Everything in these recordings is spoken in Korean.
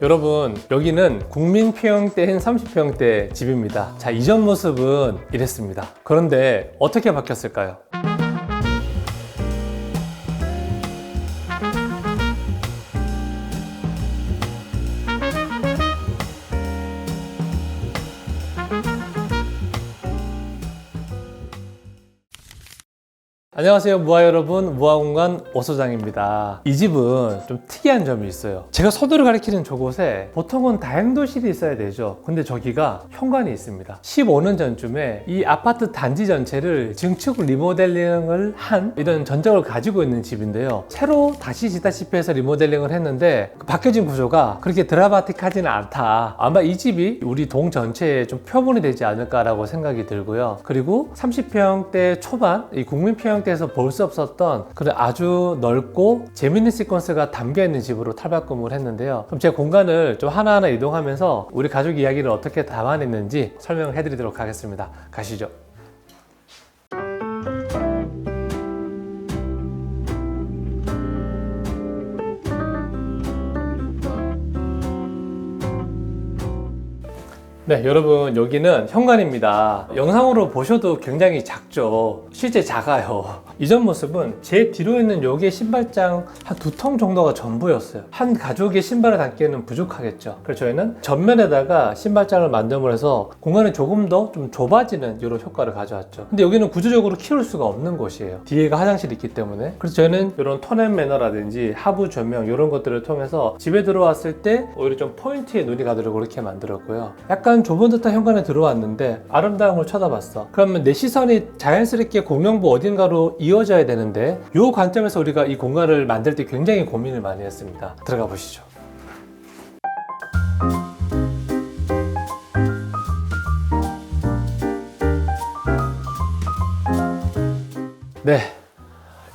여러분, 여기는 국민평형대인 30평대 집입니다. 자, 이전 모습은 이랬습니다. 그런데 어떻게 바뀌었을까요? 안녕하세요, 무아 여러분, 무아공간 오소장입니다. 이 집은 좀 특이한 점이 있어요. 제가 손으로 가리키는 저곳에 보통은 다용도실이 있어야 되죠. 근데 저기가 현관이 있습니다. 15년 전쯤에 이 아파트 단지 전체를 증축 리모델링을 한 이런 전적을 가지고 있는 집인데요. 새로 다시 짓다시피 해서 리모델링을 했는데 그 바뀌어진 구조가 그렇게 드라마틱하지는 않다. 아마 이 집이 우리 동 전체에 좀 표본이 되지 않을까라고 생각이 들고요. 그리고 30평대 초반, 이 국민평형대 에서 볼 수 없었던 그런 아주 넓고 재밌는 시퀀스가 담겨있는 집으로 탈바꿈을 했는데요. 그럼 제 공간을 좀 하나하나 이동하면서 우리 가족 이야기를 어떻게 담아냈는지 설명을 해드리도록 하겠습니다. 가시죠. 네, 여러분, 여기는 현관입니다. 영상으로 보셔도 굉장히 작죠. 실제 작아요. 이전 모습은 제 뒤로 있는 여기에 신발장 한 2통 정도가 전부였어요. 한 가족의 신발을 담기에는 부족하겠죠. 그래서 저희는 전면에다가 신발장을 만듦으로 해서 공간이 조금 더 좀 좁아지는 이런 효과를 가져왔죠. 근데 여기는 구조적으로 키울 수가 없는 곳이에요. 뒤에가 화장실이 있기 때문에. 그래서 저희는 이런 톤앤 매너라든지 하부 조명 이런 것들을 통해서 집에 들어왔을 때 오히려 좀 포인트에 눈이 가도록 그렇게 만들었고요. 약간 좁은 듯한 현관에 들어왔는데 아름다운 걸 쳐다봤어. 그러면 내 시선이 자연스럽게 공용부 어딘가로 이어져야 되는데 이 관점에서 우리가 이 공간을 만들 때 굉장히 고민을 많이 했습니다. 들어가 보시죠. 네,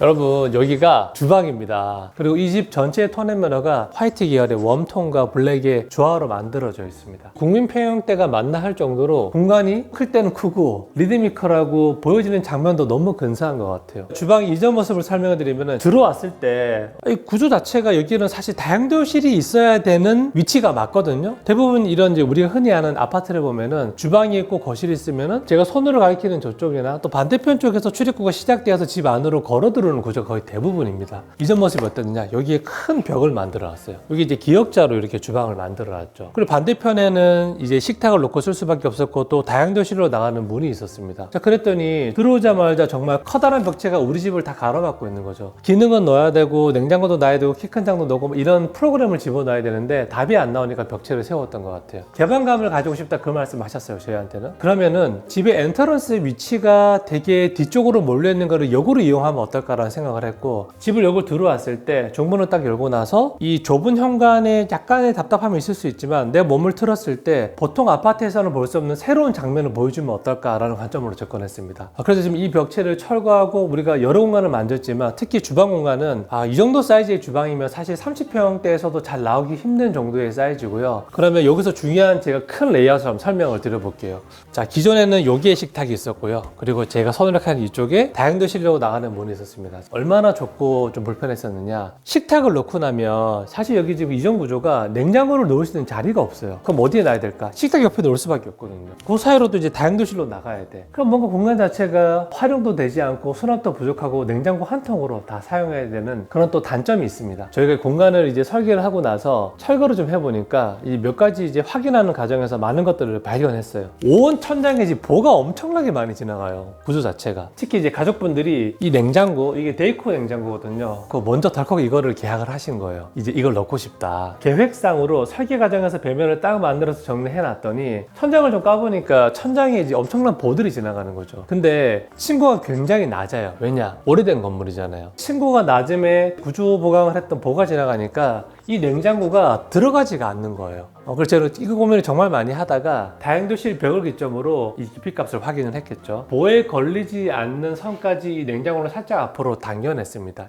여러분, 여기가 주방입니다. 그리고 이 집 전체의 톤앤 매너가 화이트 계열의 웜톤과 블랙의 조화로 만들어져 있습니다. 국민평형대가 맞나 할 정도로 공간이 클 때는 크고 리드미컬하고 보여지는 장면도 너무 근사한 것 같아요. 주방 이전 모습을 설명을 드리면 들어왔을 때 이 구조 자체가 여기는 사실 다용도실이 있어야 되는 위치가 맞거든요. 대부분 이런 이제 우리가 흔히 아는 아파트를 보면은 주방이 있고 거실이 있으면은 제가 손으로 가리키는 저쪽이나 또 반대편 쪽에서 출입구가 시작되어서 집 안으로 걸어 들어오는 구조가 거의 대부분입니다. 이전 모습이 어땠느냐? 여기에 큰 벽을 만들어 놨어요. 여기 이제 기역자로 이렇게 주방을 만들어 놨죠. 그리고 반대편에는 이제 식탁을 놓고 쓸 수밖에 없었고 또 다용도실로 나가는 문이 있었습니다. 자, 그랬더니 들어오자마자 정말 커다란 벽체가 우리 집을 다 가로막고 있는 거죠. 기능은 넣어야 되고 냉장고도 놔야 되고 키 큰 장도 넣고 이런 프로그램을 집어넣어야 되는데 답이 안 나오니까 벽체를 세웠던 것 같아요. 개방감을 가지고 싶다 그 말씀 하셨어요, 저희한테는. 그러면은 집의 엔터런스 위치가 되게 뒤쪽으로 몰려 있는 거를 역으로 이용하면 어떨까라는 생각을 했고, 집을 여기 들어왔을 때 정문을 딱 열고 나서 이 좁은 현관에 약간의 답답함이 있을 수 있지만 내 몸을 틀었을 때 보통 아파트에서는 볼 수 없는 새로운 장면을 보여주면 어떨까라는 관점으로 접근했습니다. 그래서 지금 이 벽체를 철거하고 우리가 여러 공간을 만졌지만 특히 주방 공간은 이 정도 사이즈의 주방이면 사실 30평대에서도 잘 나오기 힘든 정도의 사이즈고요. 그러면 여기서 중요한 제가 큰 레이아웃을 한번 설명을 드려볼게요. 자, 기존에는 여기에 식탁이 있었고요. 그리고 제가 손으로 한 이쪽에 다용도실로 나가는 문이 있었습니다. 얼마나 좁고 좀 불편했었느냐. 식탁을 놓고 나면 사실 여기 지금 이전 구조가 냉장고를 놓을 수 있는 자리가 없어요. 그럼 어디에 놔야 될까? 식탁 옆에 놓을 수밖에 없거든요. 그 사이로도 이제 다용도실로 나가야 돼. 그럼 뭔가 공간 자체가 활용도 되지 않고 수납도 부족하고 냉장고 한 통으로 다 사용해야 되는 그런 또 단점이 있습니다. 저희가 공간을 이제 설계를 하고 나서 철거를 좀 해보니까 이 몇 가지 이제 확인하는 과정에서 많은 것들을 발견했어요. 온 천장에 이제 보가 엄청나게 많이 지나가요. 구조 자체가. 특히 이제 가족분들이 이 냉장고, 이게 데이코 냉장고거든요. 그거 먼저 덜컥 이거를 계약을 하신 거예요. 이제 이걸 넣고 싶다. 계획상으로 설계 과정에서 배면을 딱 만들어서 정리해 놨더니 천장을 좀 까보니까 천장에 이제 엄청난 보들이 지나가는 거죠. 근데 층고가 굉장히 낮아요. 왜냐? 오래된 건물이잖아요. 층고가 낮음에 구조 보강을 했던 보가 지나가니까 이 냉장고가 들어가지가 않는 거예요. 그래서 제가 이거 고민을 정말 많이 하다가 다용도실 벽을 기점으로 이 깊이값을 확인을 했겠죠. 보에 걸리지 않는 선까지 이 냉장고를 살짝 앞으로 당겨냈습니다.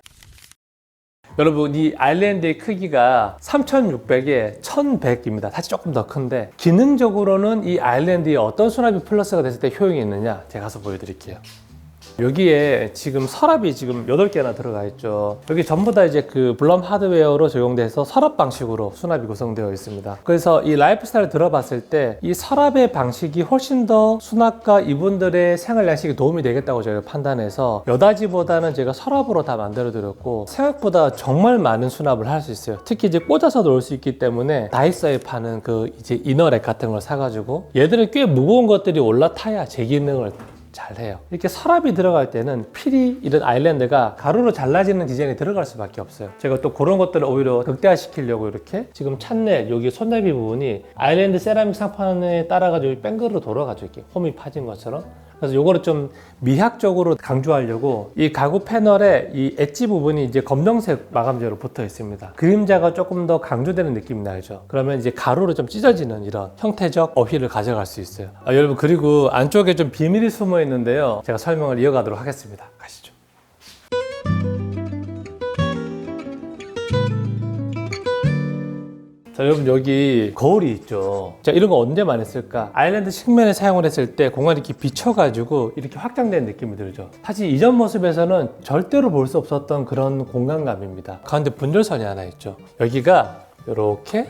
여러분, 이 아일랜드의 크기가 3600에 1100입니다. 사실 조금 더 큰데 기능적으로는 이 아일랜드에 어떤 수납이 플러스가 됐을 때 효용이 있느냐, 제가 가서 보여드릴게요. 여기에 지금 서랍이 지금 8개나 들어가 있죠. 여기 전부 다 이제 그 블럼 하드웨어로 적용돼서 서랍 방식으로 수납이 구성되어 있습니다. 그래서 이 라이프스타일을 들어봤을 때 이 서랍의 방식이 훨씬 더 수납과 이분들의 생활 양식에 도움이 되겠다고 저희가 판단해서 여다지보다는 제가 서랍으로 다 만들어 드렸고, 생각보다 정말 많은 수납을 할 수 있어요. 특히 이제 꽂아서 놓을 수 있기 때문에 다이소에 파는 그 이제 이너랙 같은 걸 사가지고, 얘들은 꽤 무거운 것들이 올라타야 제 기능을 잘해요. 이렇게 서랍이 들어갈 때는 필히 이런 아일랜드가 가로로 잘라지는 디자인이 들어갈 수밖에 없어요. 제가 또 그런 것들을 오히려 극대화시키려고 이렇게 지금 찻넬 여기 손잡이 부분이 아일랜드 세라믹 상판에 따라가지고 뺑그로 돌아가지고 이렇게 홈이 파진 것처럼, 그래서 요거를 좀 미학적으로 강조하려고 이 가구 패널에 이 엣지 부분이 이제 검정색 마감재로 붙어 있습니다. 그림자가 조금 더 강조되는 느낌이 나죠. 그러면 이제 가로로 좀 찢어지는 이런 형태적 어휘를 가져갈 수 있어요. 여러분, 그리고 안쪽에 좀 비밀이 숨어 있는데요. 제가 설명을 이어가도록 하겠습니다. 가시죠. 자, 여러분, 여기 거울이 있죠. 자, 이런 거 언제만 했을까? 아일랜드 측면에 사용을 했을 때 공간이 이렇게 비쳐가지고 이렇게 확장된 느낌이 들죠. 사실 이전 모습에서는 절대로 볼 수 없었던 그런 공간감입니다. 가운데 분절선이 하나 있죠. 여기가 이렇게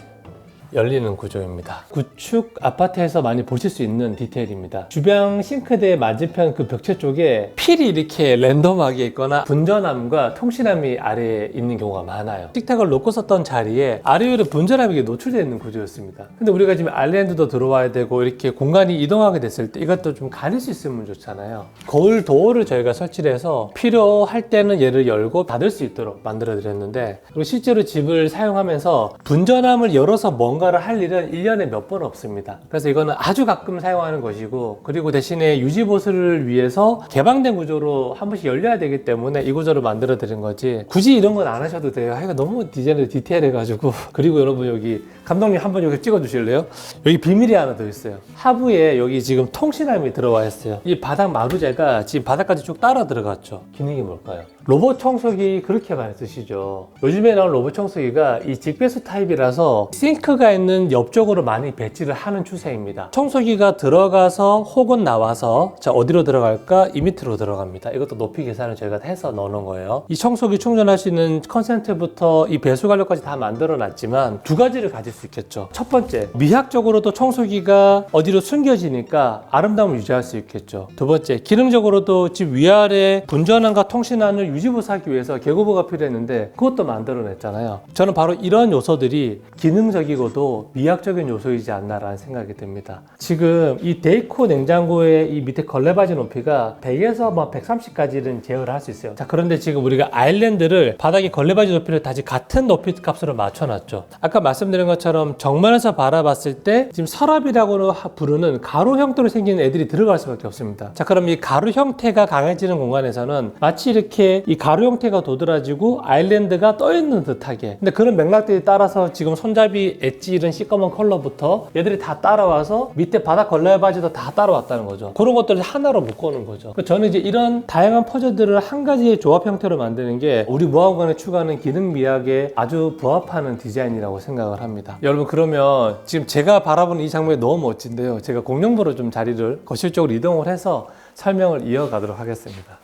열리는 구조입니다. 구축 아파트에서 많이 보실 수 있는 디테일입니다. 주방 싱크대 맞은편 그 벽체 쪽에 필이 이렇게 랜덤하게 있거나 분전함과 통신함이 아래에 있는 경우가 많아요. 식탁을 놓고 썼던 자리에 아래 위로 분전함이 노출되어 있는 구조였습니다. 근데 우리가 지금 아일랜드도 들어와야 되고 이렇게 공간이 이동하게 됐을 때 이것도 좀 가릴 수 있으면 좋잖아요. 거울 도어를 저희가 설치를 해서 필요할 때는 얘를 열고 닫을 수 있도록 만들어 드렸는데, 그리고 실제로 집을 사용하면서 분전함을 열어서 뭔가를 할 일은 1년에 몇 번 없습니다. 그래서 이거는 아주 가끔 사용하는 것이고, 그리고 대신에 유지보수를 위해서 개방된 구조로 한 번씩 열려야 되기 때문에 이 구조를 만들어 드린 거지, 굳이 이런 건 안 하셔도 돼요. 이거 너무 디자인이 디테일해가지고. 그리고 여러분, 여기 감독님 한번 여기 찍어 주실래요? 여기 비밀이 하나 더 있어요. 하부에 여기 지금 통신함이 들어와 있어요. 이 바닥 마루재가 지금 바닥까지 쭉 따라 들어갔죠. 기능이 뭘까요? 로봇 청소기 그렇게 많이 쓰시죠. 요즘에 나온 로봇 청소기가 이 직배수 타입이라서 싱크가 있는 옆쪽으로 많이 배치를 하는 추세입니다. 청소기가 들어가서 혹은 나와서, 자, 어디로 들어갈까? 이 밑으로 들어갑니다. 이것도 높이 계산을 저희가 해서 넣어놓은 거예요. 이 청소기 충전할 수 있는 컨센트부터 이 배수 관료까지 다 만들어 놨지만 두 가지를 가질 수 있겠죠. 첫 번째, 미학적으로도 청소기가 어디로 숨겨지니까 아름다움을 유지할 수 있겠죠. 두 번째, 기능적으로도 집 위아래 분전함과 통신함을 유지보수하기 위해서 개고보가 필요했는데 그것도 만들어냈잖아요. 저는 바로 이런 요소들이 기능적이고도 미학적인 요소이지 않나라는 생각이 듭니다. 지금 이 데이코 냉장고의 이 밑에 걸레바지 높이가 100에서 뭐 130까지는 제어를 할 수 있어요. 자, 그런데 지금 우리가 아일랜드를 바닥에 걸레바지 높이를 다시 같은 높이 값으로 맞춰놨죠. 아까 말씀드린 것처럼 정면에서 바라봤을 때 지금 서랍이라고 부르는 가로 형태로 생긴 애들이 들어갈 수밖에 없습니다. 자, 그럼 이 가로 형태가 강해지는 공간에서는 마치 이렇게 이 가로 형태가 도드라지고 아일랜드가 떠있는 듯하게, 근데 그런 맥락들이 따라서 지금 손잡이 엣지 이런 시꺼먼 컬러부터 얘들이 다 따라와서 밑에 바닥 걸레바지도 다 따라왔다는 거죠. 그런 것들을 하나로 묶어놓은 거죠. 저는 이제 이런 다양한 퍼즐들을 한 가지의 조합 형태로 만드는 게 우리 무화과관에 추구하는 기능 미학에 아주 부합하는 디자인이라고 생각을 합니다. 여러분, 그러면 지금 제가 바라보는 이 장면이 너무 멋진데요. 제가 공룡부로 좀 자리를 거실 쪽으로 이동을 해서 설명을 이어가도록 하겠습니다.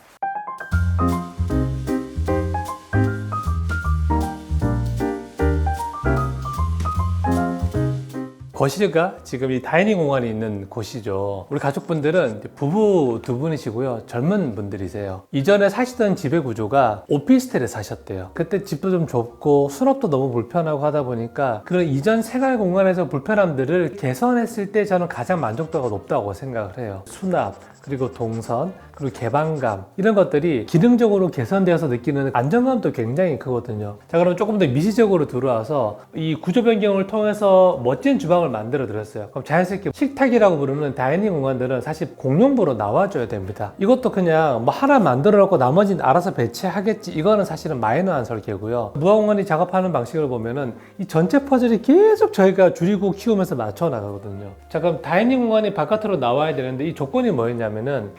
거실가 지금 이 다이닝 공간이 있는 곳이죠. 우리 가족분들은 부부 두 분이시고요. 젊은 분들이세요. 이전에 사시던 집의 구조가 오피스텔에 사셨대요. 그때 집도 좀 좁고 수납도 너무 불편하고 하다 보니까 그런 이전 생활 공간에서 불편함들을 개선했을 때 저는 가장 만족도가 높다고 생각을 해요. 수납, 그리고 동선, 그리고 개방감, 이런 것들이 기능적으로 개선되어서 느끼는 안정감도 굉장히 크거든요. 자, 그럼 조금 더 미시적으로 들어와서 이 구조 변경을 통해서 멋진 주방을 만들어 드렸어요. 그럼 자연스럽게 식탁이라고 부르는 다이닝 공간들은 사실 공용부로 나와줘야 됩니다. 이것도 그냥 뭐 하나 만들어 놓고 나머지는 알아서 배치하겠지, 이거는 사실은 마이너한 설계고요. 무화공간이 작업하는 방식을 보면은 이 전체 퍼즐이 계속 저희가 줄이고 키우면서 맞춰 나가거든요. 자, 그럼 다이닝 공간이 바깥으로 나와야 되는데 이 조건이 뭐였냐면은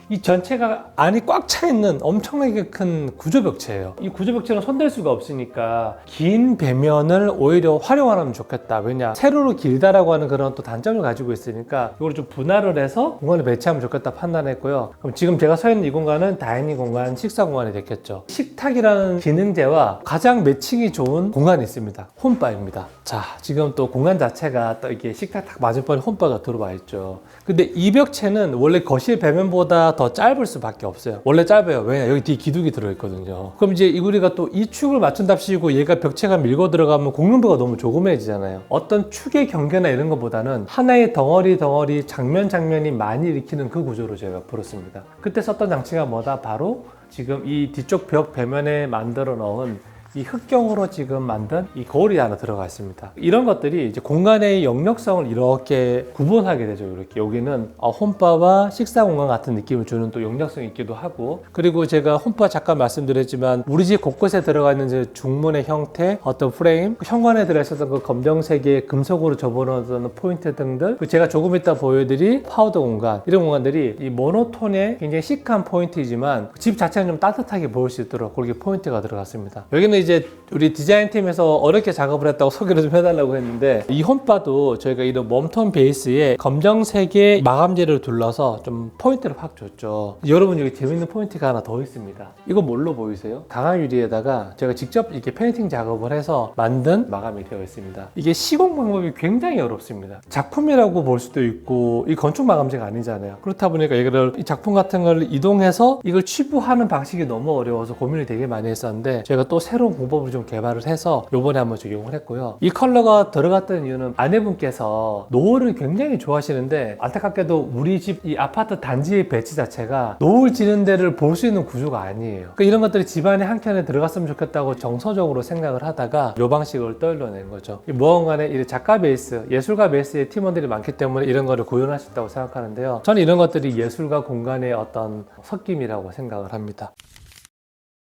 이 전체가 안이 꽉 차 있는 엄청나게 큰 구조벽체예요. 이 구조벽체는 손댈 수가 없으니까 긴 배면을 오히려 활용하면 좋겠다. 왜냐, 세로로 길다라고 하는 하는 그런 또 단점을 가지고 있으니까 이걸 좀 분할을 해서 공간을 배치하면 좋겠다 판단했고요. 그럼 지금 제가 서 있는 이 공간은 다이닝 공간, 식사 공간이 됐겠죠. 식탁이라는 기능재와 가장 매칭이 좋은 공간이 있습니다. 홈바입니다. 자, 지금 또 공간 자체가 또 이게 식탁 딱 맞은편에 홈바가 들어와 있죠. 근데 이 벽체는 원래 거실 배면보다 더 짧을 수밖에 없어요. 원래 짧아요. 왜냐? 여기 뒤에 기둥이 들어있거든요. 그럼 이제 우리가 또 이 축을 맞춘답시고 얘가 벽체가 밀고 들어가면 공룡배가 너무 조그매지잖아요. 어떤 축의 경계나 이런 것보다는 하나의 덩어리 장면이 많이 일으키는 그 구조로 제가 풀었습니다. 그때 썼던 장치가 뭐다? 바로 지금 이 뒤쪽 벽 배면에 만들어 놓은 이 흑경으로 지금 만든 이 거울이 하나 들어가 있습니다. 이런 것들이 이제 공간의 역력성을 이렇게 구분하게 되죠. 이렇게 여기는 홈바와 식사 공간 같은 느낌을 주는 또 역력성이 있기도 하고, 그리고 제가 홈바 잠깐 말씀드렸지만 우리 집 곳곳에 들어가 있는 이제 중문의 형태, 어떤 프레임, 현관에 들어있었던 그 검정색의 금속으로 접어놓은 포인트 등들, 제가 조금 이따 보여드릴 파우더 공간, 이런 공간들이 이 모노톤의 굉장히 시크한 포인트이지만 집 자체는 좀 따뜻하게 보일 수 있도록 그렇게 포인트가 들어갔습니다. 여기는 이제 우리 디자인팀에서 어렵게 작업을 했다고 소개를 좀 해달라고 했는데, 이 홈바도 저희가 이런 웜톤 베이스에 검정색의 마감재를 둘러서 좀 포인트를 확 줬죠. 여러분, 여기 재밌는 포인트가 하나 더 있습니다. 이거 뭘로 보이세요? 강화 유리에다가 제가 직접 이렇게 페인팅 작업을 해서 만든 마감이 되어 있습니다. 이게 시공 방법이 굉장히 어렵습니다. 작품이라고 볼 수도 있고 이 건축 마감재가 아니잖아요. 그렇다 보니까 이거를 이 작품 같은 걸 이동해서 이걸 취부하는 방식이 너무 어려워서 고민을 되게 많이 했었는데, 제가 또 새로운 방법을 좀 개발을 해서 요번에 한번 적용을 했고요. 이 컬러가 들어갔던 이유는 아내분께서 노을을 굉장히 좋아하시는데, 안타깝게도 우리 집 이 아파트 단지의 배치 자체가 노을 지는 데를 볼 수 있는 구조가 아니에요. 그러니까 이런 것들이 집안의 한 켠에 들어갔으면 좋겠다고 정서적으로 생각을 하다가 요 방식을 떠올려낸 거죠. 무언간에 이 작가 베이스, 예술가 베이스의 팀원들이 많기 때문에 이런 거를 구현할 수 있다고 생각하는데요. 저는 이런 것들이 예술과 공간의 어떤 섞임이라고 생각을 합니다.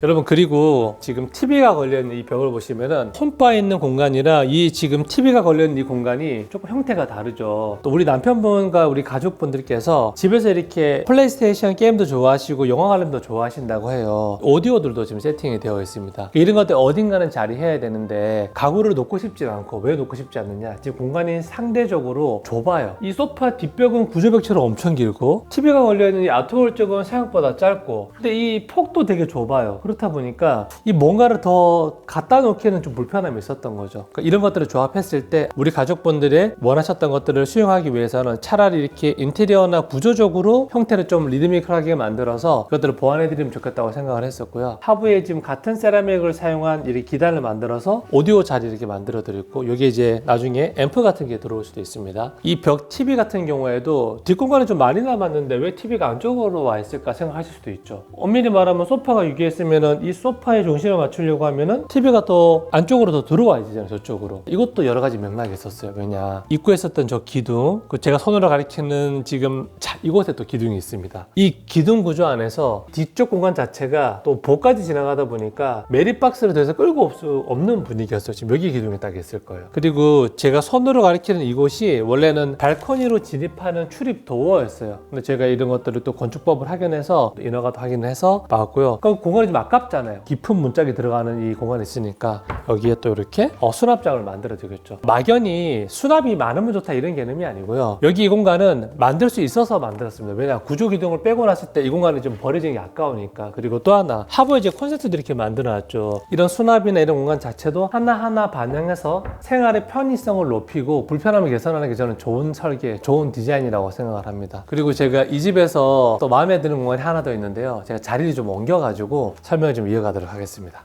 여러분, 그리고 지금 TV가 걸려있는 이 벽을 보시면은 홈바에 있는 공간이라 이 지금 TV가 걸려있는 이 공간이 조금 형태가 다르죠. 또 우리 남편분과 우리 가족분들께서 집에서 이렇게 플레이스테이션 게임도 좋아하시고 영화 관람도 좋아하신다고 해요. 오디오들도 지금 세팅이 되어 있습니다. 이런 것들 어딘가는 자리해야 되는데 가구를 놓고 싶지 않고, 왜 놓고 싶지 않느냐, 지금 공간이 상대적으로 좁아요. 이 소파 뒷벽은 구조벽처럼 엄청 길고 TV가 걸려있는 이 아트홀 쪽은 생각보다 짧고, 근데 이 폭도 되게 좁아요. 그렇다 보니까 이 뭔가를 더 갖다 놓기에는 좀 불편함이 있었던 거죠. 그러니까 이런 것들을 조합했을 때 우리 가족분들의 원하셨던 것들을 수용하기 위해서는 차라리 이렇게 인테리어나 구조적으로 형태를 좀 리드미컬하게 만들어서 그것들을 보완해드리면 좋겠다고 생각을 했었고요. 하부에 지금 같은 세라믹을 사용한 이렇게 기단을 만들어서 오디오 자리 이렇게 만들어 드렸고, 여기 이제 나중에 앰프 같은 게 들어올 수도 있습니다. 이 벽 TV 같은 경우에도 뒷공간이 좀 많이 남았는데 왜 TV가 안쪽으로 와 있을까 생각하실 수도 있죠. 엄밀히 말하면 소파가 유기했으면 이 소파에 중심을 맞추려고 하면은 TV가 또 안쪽으로 더 들어와야 되잖아요. 저쪽으로. 이것도 여러 가지 맥락이 있었어요. 왜냐, 입구에 있었던 저 기둥, 제가 손으로 가리키는 지금 이곳에 또 기둥이 있습니다. 이 기둥 구조 안에서 뒤쪽 공간 자체가 또 복까지 지나가다 보니까 메리박스를 돼서 끌고 올 수 없는 분위기였어요. 지금 여기 기둥이 딱 있을 거예요. 그리고 제가 손으로 가리키는 이곳이 원래는 발코니로 진입하는 출입 도어였어요. 근데 제가 이런 것들을 또 건축법을 확인해서 인허가도 확인해서 막았고요. 그러니까 공간이 좀 아깝잖아요. 깊은 문짝이 들어가는 이 공간이 있으니까 여기에 또 이렇게 수납장을 만들어 두겠죠. 막연히 수납이 많으면 좋다 이런 개념이 아니고요. 여기 이 공간은 만들 수 있어서 만들었습니다. 왜냐, 구조 기둥을 빼고 났을 때 이 공간이 좀 버려지기 아까우니까. 그리고 또 하나, 하부에 이제 콘센트도 이렇게 만들어 놨죠. 이런 수납이나 이런 공간 자체도 하나하나 반영해서 생활의 편의성을 높이고 불편함을 개선하는 게 저는 좋은 설계, 좋은 디자인이라고 생각을 합니다. 그리고 제가 이 집에서 또 마음에 드는 공간이 하나 더 있는데요. 제가 자리를 좀 옮겨가지고 설명을 좀 이어가도록 하겠습니다.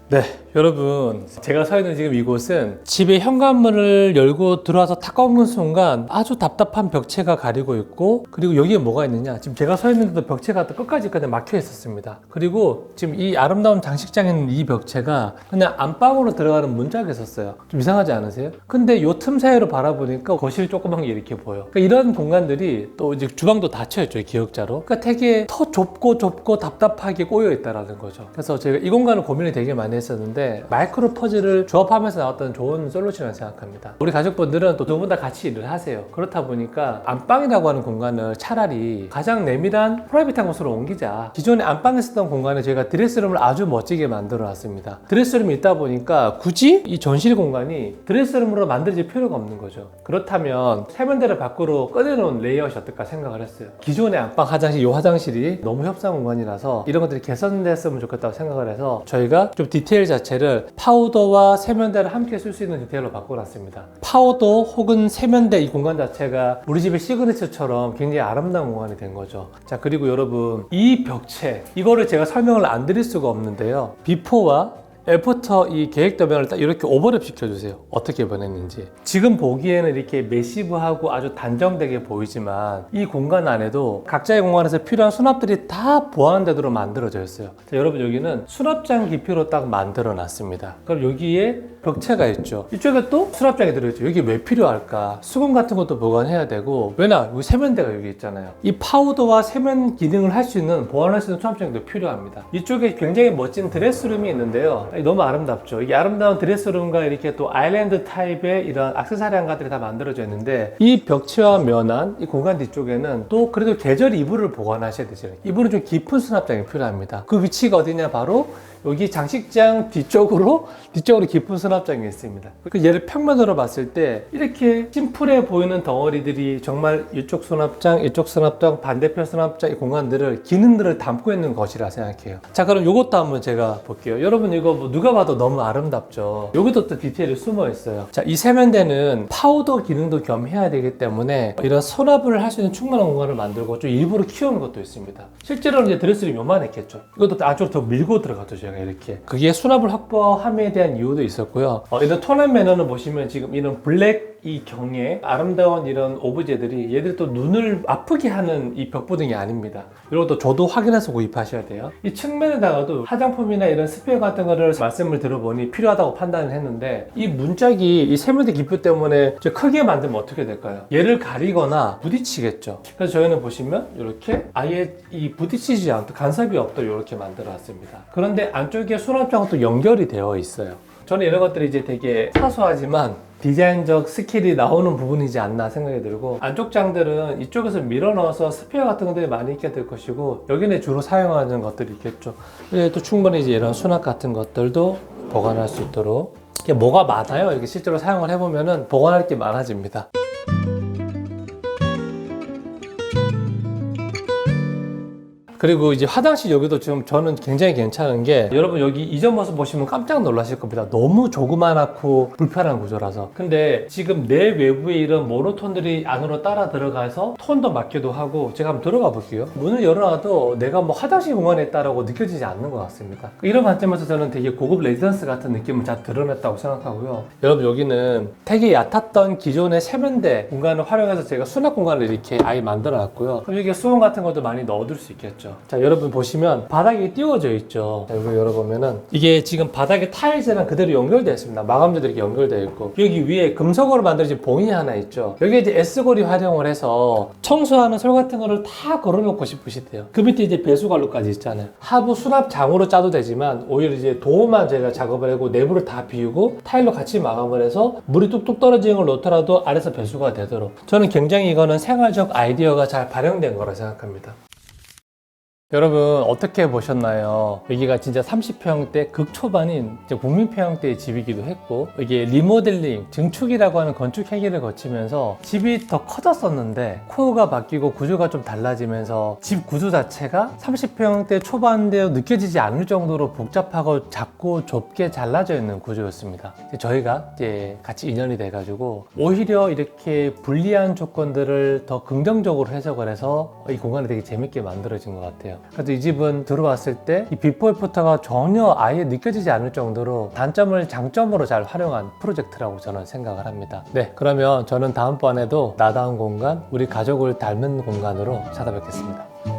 네, 여러분, 제가 서 있는 지금 이곳은 집의 현관문을 열고 들어와서 탁 꺾는 순간 아주 답답한 벽체가 가리고 있고, 그리고 여기에 뭐가 있느냐, 지금 제가 서 있는데도 벽체가 끝까지 막혀 있었습니다. 그리고 지금 이 아름다운 장식장에 있는 이 벽체가 그냥 안방으로 들어가는 문짝에 있었어요. 좀 이상하지 않으세요? 근데 요 틈 사이로 바라보니까 거실이 조그만 게 이렇게 보여. 그러니까 이런 공간들이, 또 이제 주방도 닫혀있죠, 기역자로. 그러니까 되게 더 좁고 답답하게 꼬여 있다라는 거죠. 그래서 제가 이 공간을 고민을 되게 많이 했어요. 했었는데 마이크로 퍼즐을 조합하면서 나왔던 좋은 솔루션이라고 생각합니다. 우리 가족분들은 또 두 분 다 같이 일을 하세요. 그렇다 보니까 안방이라고 하는 공간을 차라리 가장 내밀한 프라이빗한 곳으로 옮기자. 기존에 안방에 쓰던 공간에 저희가 드레스룸을 아주 멋지게 만들어 놨습니다. 드레스룸이 있다 보니까 굳이 이 전실 공간이 드레스룸으로 만들어질 필요가 없는 거죠. 그렇다면 세면대를 밖으로 꺼내놓은 레이아웃이 어떨까 생각을 했어요. 기존의 안방 화장실, 이 화장실이 너무 협상 공간이라서 이런 것들이 개선됐으면 좋겠다고 생각을 해서 저희가 좀 디테일 자체를 파우더와 세면대를 함께 쓸 수 있는 디테일로 바꿔놨습니다. 파우더 혹은 세면대 이 공간 자체가 우리 집의 시그니처처럼 굉장히 아름다운 공간이 된 거죠. 자, 그리고 여러분 이 벽체 이거를 제가 설명을 안 드릴 수가 없는데요. 비포와 애프터 이 계획도면을 딱 이렇게 오버랩 시켜주세요. 어떻게 변했는지. 지금 보기에는 이렇게 매시브하고 아주 단정되게 보이지만 이 공간 안에도 각자의 공간에서 필요한 수납들이 다 보완되도록 만들어져 있어요. 자, 여러분 여기는 수납장 깊이로 딱 만들어 놨습니다. 그럼 여기에 벽체가 있죠. 이쪽에 또 수납장이 들어있죠. 여기 왜 필요할까? 수건 같은 것도 보관해야 되고 왜냐? 여기 세면대가 여기 있잖아요. 이 파우더와 세면 기능을 할 수 있는 보완할 수 있는 수납장도 필요합니다. 이쪽에 굉장히 멋진 드레스룸이 있는데요. 너무 아름답죠. 이게 아름다운 드레스룸과 이렇게 또 아일랜드 타입의 이런 액세서리 한가들이 다 만들어져 있는데 이 벽체와 면한 이 공간 뒤쪽에는 또 그래도 계절 이불을 보관하셔야 되죠. 이불은 좀 깊은 수납장이 필요합니다. 그 위치가 어디냐? 바로 여기 장식장 뒤쪽으로 깊은 수납장이 있습니다. 얘를 평면으로 봤을 때 이렇게 심플해 보이는 덩어리들이 정말 이쪽 수납장, 반대편 수납장 이 공간들을 기능들을 담고 있는 것이라 생각해요. 자, 그럼 이것도 한번 제가 볼게요. 여러분 이거 뭐 누가 봐도 너무 아름답죠. 여기도 또 디테일이 숨어 있어요. 자, 이 세면대는 파우더 기능도 겸해야 되기 때문에 이런 수납을 할 수 있는 충분한 공간을 만들고 좀 일부러 키우는 것도 있습니다. 실제로는 이제 드레스룸이 요만했겠죠. 이것도 안쪽으로 더 밀고 들어가죠. 제가 이렇게 그게 수납을 확보함에 대한 이유도 있었고요. 이런 톤앤 매너는 보시면 지금 이런 블랙 이 경에 아름다운 이런 오브제들이 얘들이 또 눈을 아프게 하는 이 벽부등이 아닙니다. 이런 것도 저도 확인해서 구입하셔야 돼요. 이 측면에다가도 화장품이나 이런 스페어 같은 거를 말씀을 들어보니 필요하다고 판단을 했는데 이 문짝이 이 세면대 기표 때문에 크게 만들면 어떻게 될까요? 얘를 가리거나 부딪히겠죠. 그래서 저희는 보시면 이렇게 아예 이 부딪히지 않도록 간섭이 없도록 이렇게 만들어 놨습니다. 그런데 안쪽에 수납장은 또 연결이 되어 있어요. 저는 이런 것들이 이제 되게 사소하지만 디자인적 스킬이 나오는 부분이지 않나 생각이 들고 안쪽 장들은 이쪽에서 밀어 넣어서 스페어 같은 것들이 많이 있게 될 것이고 여기는 주로 사용하는 것들이 있겠죠. 또 충분히 이제 이런 수납 같은 것들도 보관할 수 있도록 이게 뭐가 많아요. 이렇게 실제로 사용을 해보면은 보관할 게 많아집니다. 그리고 이제 화장실 여기도 지금 저는 굉장히 괜찮은 게 여러분 여기 이전 모습 보시면 깜짝 놀라실 겁니다. 너무 조그만하고 불편한 구조라서. 근데 지금 내 외부에 이런 모노톤들이 안으로 따라 들어가서 톤도 맞기도 하고 제가 한번 들어가 볼게요. 문을 열어놔도 내가 뭐 화장실 공간에 있다라고 느껴지지 않는 것 같습니다. 이런 관점에서 저는 되게 고급 레지던스 같은 느낌을 잘 드러냈다고 생각하고요. 여러분 여기는 되게 얕았던 기존의 세면대 공간을 활용해서 제가 수납 공간을 이렇게 아예 만들어 놨고요. 그럼 여기에 수건 같은 것도 많이 넣어둘 수 있겠죠. 자, 여러분 보시면 바닥이 띄워져 있죠. 자, 여기 열어보면은 이게 지금 바닥에 타일즈랑 그대로 연결되어 있습니다. 마감재도 이렇게 연결되어 있고 여기 위에 금속으로 만들어진 봉이 하나 있죠. 여기에 이제 S고리 활용을 해서 청소하는 솔 같은 거를 다 걸어놓고 싶으시대요. 그 밑에 이제 배수관로까지 있잖아요. 하부 수납장으로 짜도 되지만 오히려 이제 도어만 제가 작업을 하고 내부를 다 비우고 타일로 같이 마감을 해서 물이 뚝뚝 떨어지는 걸 놓더라도 아래서 배수가 되도록 저는 굉장히 이거는 생활적 아이디어가 잘 발현된 거라 생각합니다. 여러분 어떻게 보셨나요? 여기가 진짜 30평대 극초반인 국민평형대의 집이기도 했고 이게 리모델링, 증축이라고 하는 건축 행위를 거치면서 집이 더 커졌었는데 코어가 바뀌고 구조가 좀 달라지면서 집 구조 자체가 30평대 초반대로 느껴지지 않을 정도로 복잡하고 작고 좁게 잘라져 있는 구조였습니다. 저희가 이제 같이 인연이 돼가지고 오히려 이렇게 불리한 조건들을 더 긍정적으로 해석을 해서 이 공간이 되게 재밌게 만들어진 것 같아요. 그래서 이 집은 들어왔을 때 이 비포 애프터가 전혀 아예 느껴지지 않을 정도로 단점을 장점으로 잘 활용한 프로젝트라고 저는 생각을 합니다. 네, 그러면 저는 다음번에도 나다운 공간, 우리 가족을 닮은 공간으로 찾아뵙겠습니다.